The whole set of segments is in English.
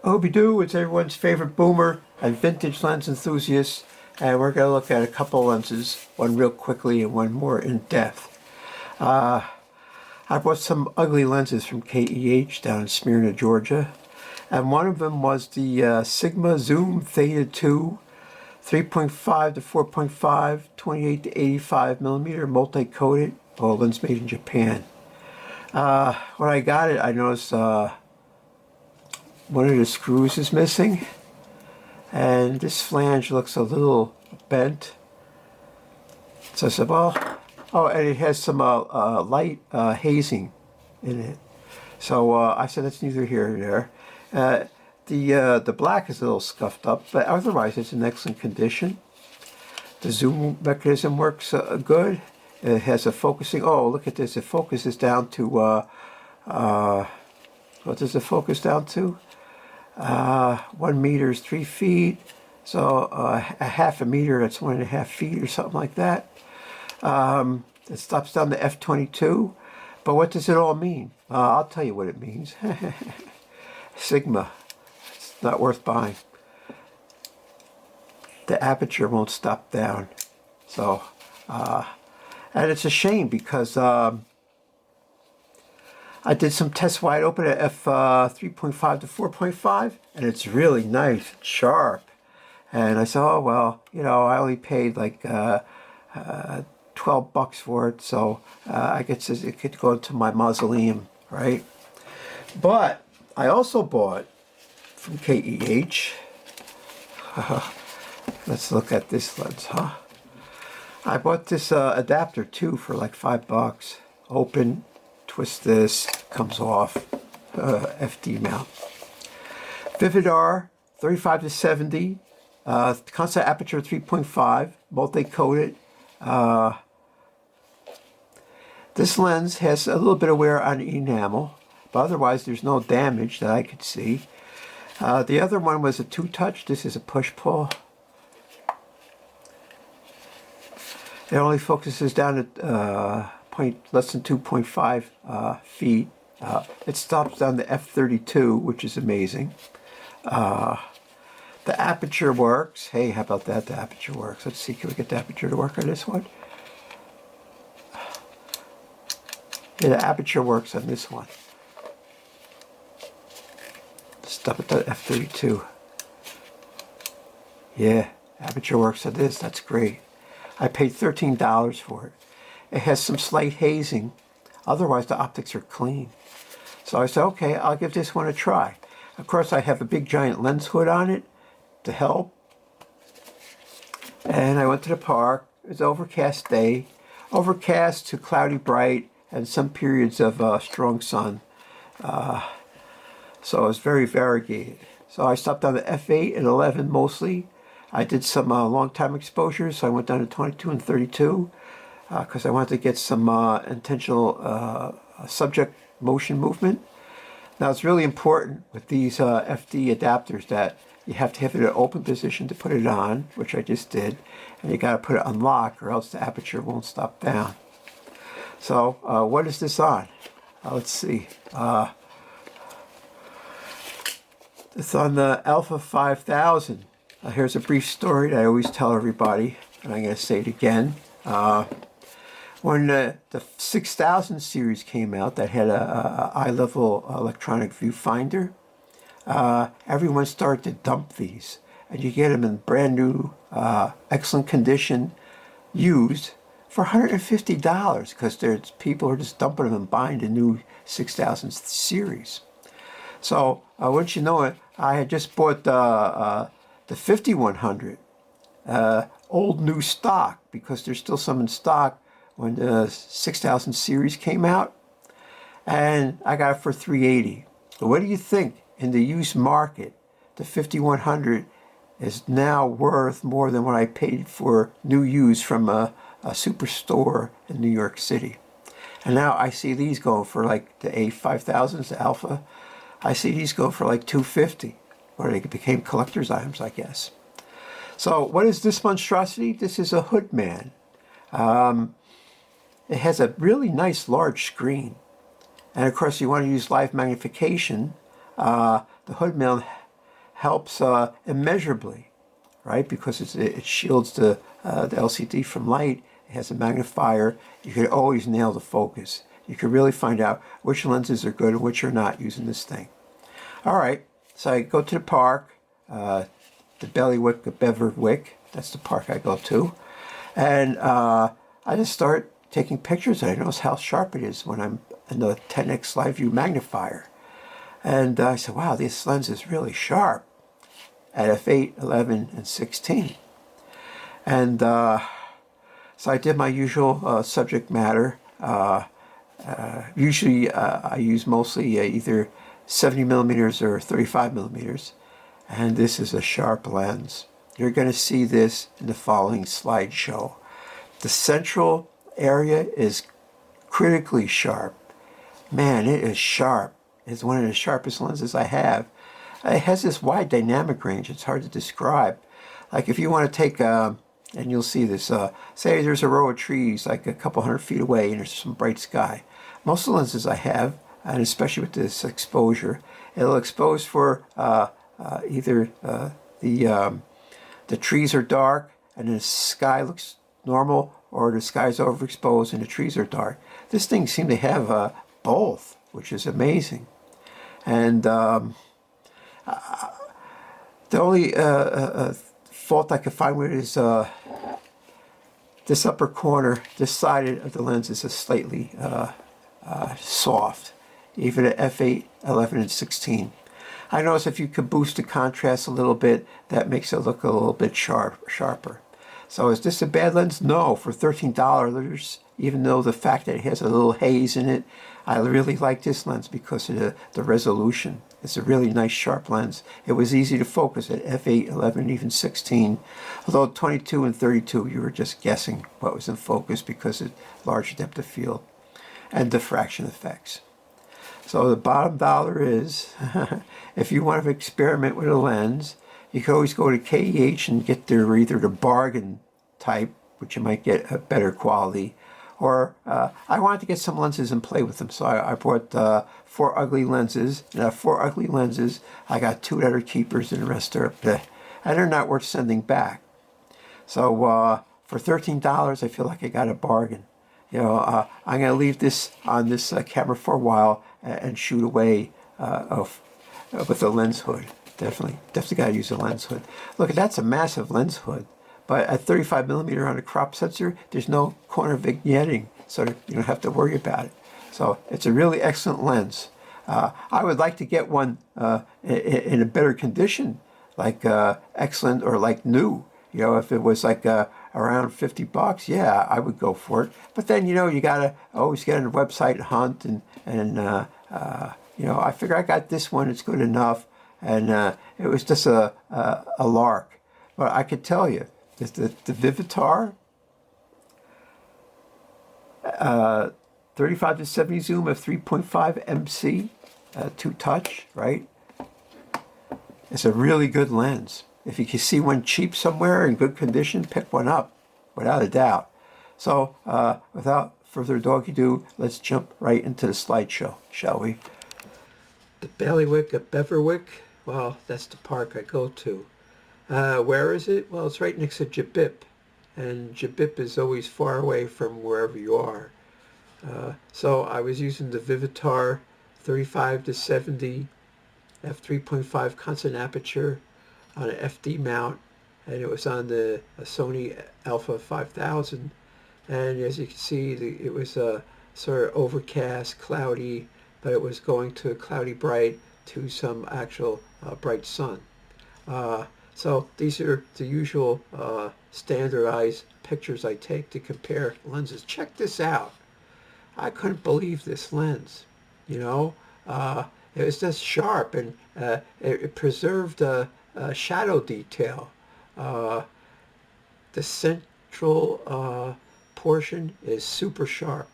Obi-Doo, it's everyone's favorite boomer and vintage lens enthusiast, and we're going to look at a couple lenses, one real quickly and one more in depth. I bought some ugly lenses from KEH down in Smyrna, Georgia, and one of them was the Sigma Zoom Theta 2 3.5 to 4.5, 28 to 85 millimeter multi-coated, lens made in Japan. When I got it, I noticed one of the screws is missing, and this flange looks a little bent. So I said, well, oh, and it has some light hazing in it. So I said, that's neither here nor there. The black is a little scuffed up, but otherwise it's in excellent condition. The zoom mechanism works good. It has a focusing. Oh, look at this! It focuses down to what does it focus down to? 1 meter is 3 feet. So a half a meter, that's 1.5 feet or something like that. It stops down to f/22. But what does it all mean? I'll tell you what it means. Sigma. It's not worth buying. The aperture won't stop down. So, and it's a shame because I did some tests wide open at f3.5 to 4.5, and it's really nice and sharp. And I said, oh, well, you know, I only paid like 12 bucks for it, so I guess it could go into my mausoleum, right? But I also bought from KEH. Let's look at this lens, huh? I bought this adapter too for like 5 bucks. Open, twist this, comes off. FD mount. VIVITAR 35 to 70. Constant aperture 3.5, multi-coated. This lens has a little bit of wear on enamel, but otherwise there's no damage that I could see. The other one was a two-touch. This is a push-pull. It only focuses down at less than 2.5 feet. It stops down to f/32, which is amazing. The aperture works. Hey, how about that? The aperture works. Let's see, can we get the aperture to work on this one? Yeah, the aperture works on this one. Stop at the f/32. Yeah, aperture works on this. That's great. I paid $13 for it. It has some slight hazing. Otherwise, the optics are clean. So I said, okay, I'll give this one a try. Of course, I have a big giant lens hood on it to help. And I went to the park. It was an overcast day. Overcast to cloudy bright and some periods of strong sun. So it was very variegated. So I stopped down to f8 and 11 mostly. I did some long time exposures, so I went down to 22 and 32 because I wanted to get some intentional subject motion movement. Now it's really important with these FD adapters that you have to have it in an open position to put it on, which I just did, and you got to put it on lock or else the aperture won't stop down. So what is this on? Let's see. It's on the a5000. Here's a brief story that I always tell everybody, and I'm going to say it again. When the 6000 series came out that had a eye-level electronic viewfinder, everyone started to dump these. And you get them in brand new, excellent condition, used for $150 because people are just dumping them and buying the new 6000 series. So, wouldn't you know it, I had just bought the 5100, old new stock, because there's still some in stock when the 6000 series came out, and I got it for $380. So what do you think? In the used market, the 5100 is now worth more than what I paid for new used from a superstore in New York City. And now I see these go for like the a5000s, the Alpha. I see these go for like $250. Or they became collector's items, I guess. So what is this monstrosity? This is a Hoodman. It has a really nice large screen. And of course you want to use live magnification. The Hoodman helps immeasurably, right? Because it shields the LCD from light. It has a magnifier. You can always nail the focus. You can really find out which lenses are good and which are not using this thing. All right, so I go to the park, the bailiwick, the bevferwick. That's the park I go to. And I just start taking pictures, and I notice how sharp it is when I'm in the 10x live view magnifier. And I said, wow, this lens is really sharp at f8, 11, and 16. And so I did my usual subject matter. Usually I use mostly either 70 millimeters or 35 millimeters. And this is a sharp lens. You're going to see this in the following slideshow. The central area is critically sharp. Man, it is sharp. It's one of the sharpest lenses I have. It has this wide dynamic range. It's hard to describe. Like if you want to take, and you'll see this, say there's a row of trees like a couple hundred feet away and there's some bright sky. Most of the lenses I have, and especially with this exposure, it'll expose for either the trees are dark and the sky looks normal, or the sky's overexposed and the trees are dark. This thing seemed to have both, which is amazing. And the only fault I could find with it is this upper corner, this side of the lens is slightly soft, even at f8, 11, and 16. I notice if you could boost the contrast a little bit, that makes it look a little bit sharper. So is this a bad lens? No, for $13, even though the fact that it has a little haze in it, I really like this lens because of the resolution. It's a really nice sharp lens. It was easy to focus at f8, 11, even 16. Although 22 and 32, you were just guessing what was in focus because of large depth of field and diffraction effects. So the bottom dollar is, if you want to experiment with a lens, you can always go to KEH and get either the bargain type, which you might get a better quality, or I wanted to get some lenses and play with them. So I bought 4 ugly lenses. And 4 ugly lenses, I got 2 that are keepers and the rest are bleh. And they're not worth sending back. So for $13, I feel like I got a bargain. You know, I'm going to leave this on this camera for a while and shoot away with a lens hood. Definitely got to use a lens hood. Look, that's a massive lens hood. But at 35 millimeter on a crop sensor, there's no corner vignetting, so you don't have to worry about it. So it's a really excellent lens. I would like to get one in a better condition, like excellent or like new. You know, if it was like around $50, yeah, I would go for it. But then, you know, you gotta always get on the website, hunt, and you know, I figure I got this one. It's good enough, and it was just a lark. But I could tell you that the VIVITAR 35 to 70 zoom of 3.5 MC, 2-touch, right? It's a really good lens. If you can see one cheap somewhere in good condition, pick one up, without a doubt. So, without further ado, let's jump right into the slideshow, shall we? The bailiwick at Bevferwick, well, that's the park I go to. Where is it? Well, it's right next to Jabip, and Jabip is always far away from wherever you are. So I was using the VIVITAR 35 to 70 f3.5 constant aperture on an FD mount, and it was on the SONY a5000. And as you can see, it was sort of overcast, cloudy, but it was going to cloudy bright to some actual bright sun. So these are the usual standardized pictures I take to compare lenses. Check this out. I couldn't believe this lens, you know. It was just sharp, and it preserved shadow detail. The central portion is super sharp,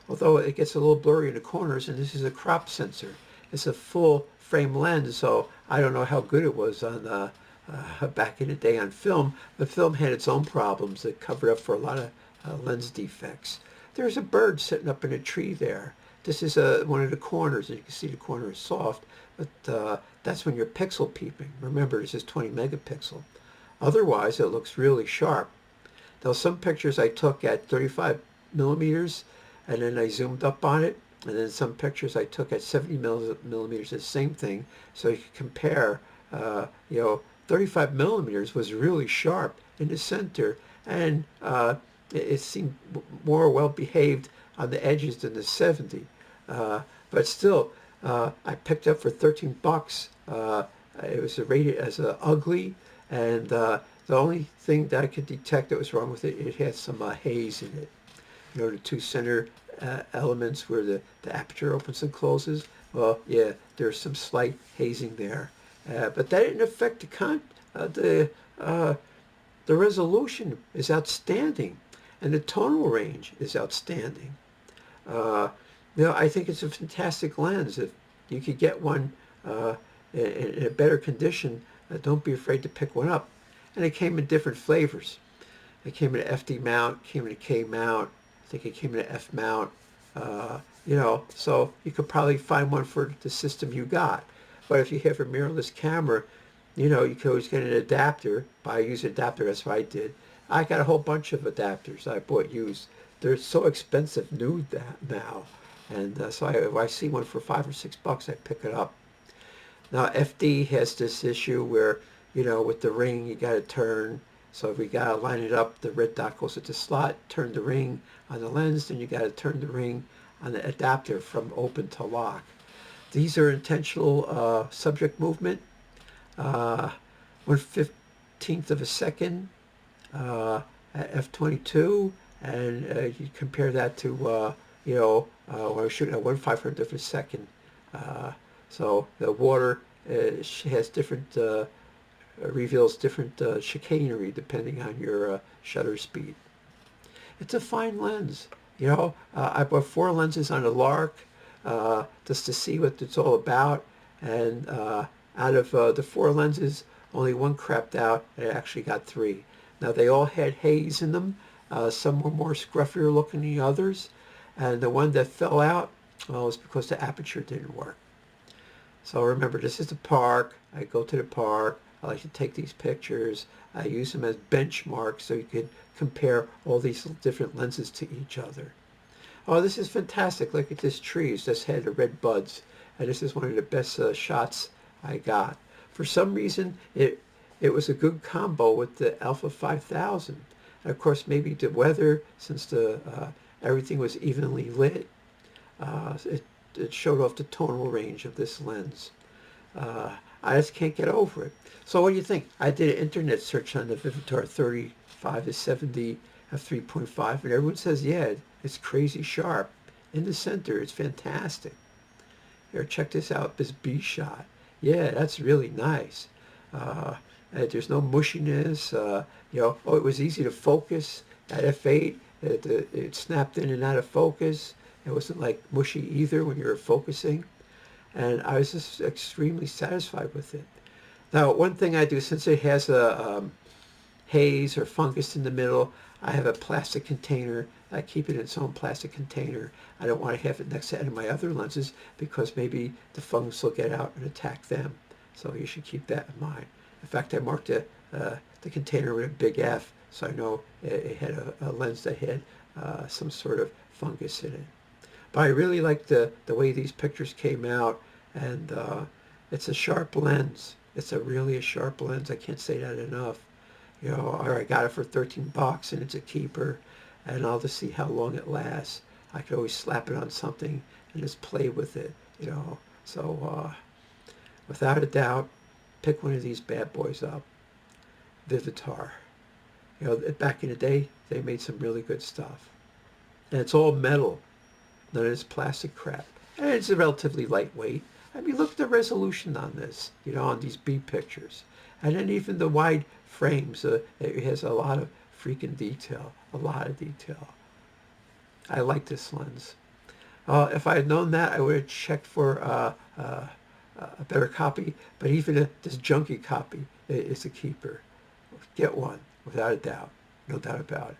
although it gets a little blurry in the corners, and this is a crop sensor. It's a full frame lens, so I don't know how good it was on back in the day on film. The film had its own problems that covered up for a lot of lens defects. There's a bird sitting up in a tree there. this is one of the corners, and you can see the corner is soft, but that's when you're pixel peeping. Remember, this is 20 megapixel. Otherwise, it looks really sharp. Now, some pictures I took at 35 millimeters, and then I zoomed up on it, and then some pictures I took at 70 millimeters, the same thing, so you can compare. 35 millimeters was really sharp in the center, and it seemed more well behaved on the edges than the 70. But still, I picked up for 13 bucks. It was rated as ugly, and the only thing that I could detect that was wrong with it, it had some haze in it. The two center elements where the aperture opens and closes. Well, yeah, there's some slight hazing there. But that didn't affect the resolution is outstanding, and the tonal range is outstanding. I think it's a fantastic lens. If you could get one in a better condition, don't be afraid to pick one up. And it came in different flavors. It came in an FD mount, came in a K mount. I think it came in an F mount. So you could probably find one for the system you got. But if you have a mirrorless camera, you could always get an adapter. Buy a used adapter, that's what I did. I got a whole bunch of adapters I bought used. They're so expensive new now. And so if I see one for $5 or $6, I pick it up. Now, FD has this issue where, with the ring, you got to turn. So if we got to line it up, the red dot goes at the slot, turn the ring on the lens, then you got to turn the ring on the adapter from open to lock. These are intentional subject movement, 1/15th of a second at f/22, and you compare that to, when I was shooting at 1/500th of a second. So the water has different, reveals different chicanery depending on your shutter speed. It's a fine lens. I bought 4 lenses on a lark. Just to see what it's all about, and out of the 4 lenses, only one crapped out, and I actually got 3. Now, they all had haze in them. Some were more scruffier looking than the others, and the one that fell out, well, was because the aperture didn't work. So remember, this is the park. I go to the park. I like to take these pictures. I use them as benchmarks so you could compare all these different lenses to each other. Oh, this is fantastic. Look at this tree. It's just had the red buds. And this is one of the best shots I got. For some reason, it was a good combo with the Alpha 5000. And of course, maybe the weather, since everything was evenly lit, it showed off the tonal range of this lens. I just can't get over it. So what do you think? I did an internet search on the VIVITAR 35 to 70 f3.5, and everyone says, yeah, it's crazy sharp. In the center, it's fantastic. Here, check this out, this B shot. Yeah, that's really nice. There's no mushiness. It was easy to focus at f8. It snapped in and out of focus. It wasn't like mushy either when you were focusing. And I was just extremely satisfied with it. Now, one thing I do, since it has a haze or fungus in the middle, I have a plastic container. I keep it in its own plastic container. I don't want to have it next to any of my other lenses because maybe the fungus will get out and attack them. So you should keep that in mind. In fact, I marked the container with a big F, so I know it had a lens that had some sort of fungus in it. But I really like the way these pictures came out, and it's a sharp lens. It's really a sharp lens. I can't say that enough. I got it for 13 bucks, and it's a keeper, and I'll just see how long it lasts. I could always slap it on something and just play with it, So without a doubt, pick one of these bad boys up. VIVITAR. Back in the day, they made some really good stuff. And it's all metal. None of this plastic crap. And it's relatively lightweight. I mean, look at the resolution on this, on these B pictures. And then even the wide frames, it has a lot of freaking detail, a lot of detail. I like this lens. If I had known that, I would have checked for a better copy, but even this junky copy is a keeper. Get one, without a doubt, no doubt about it.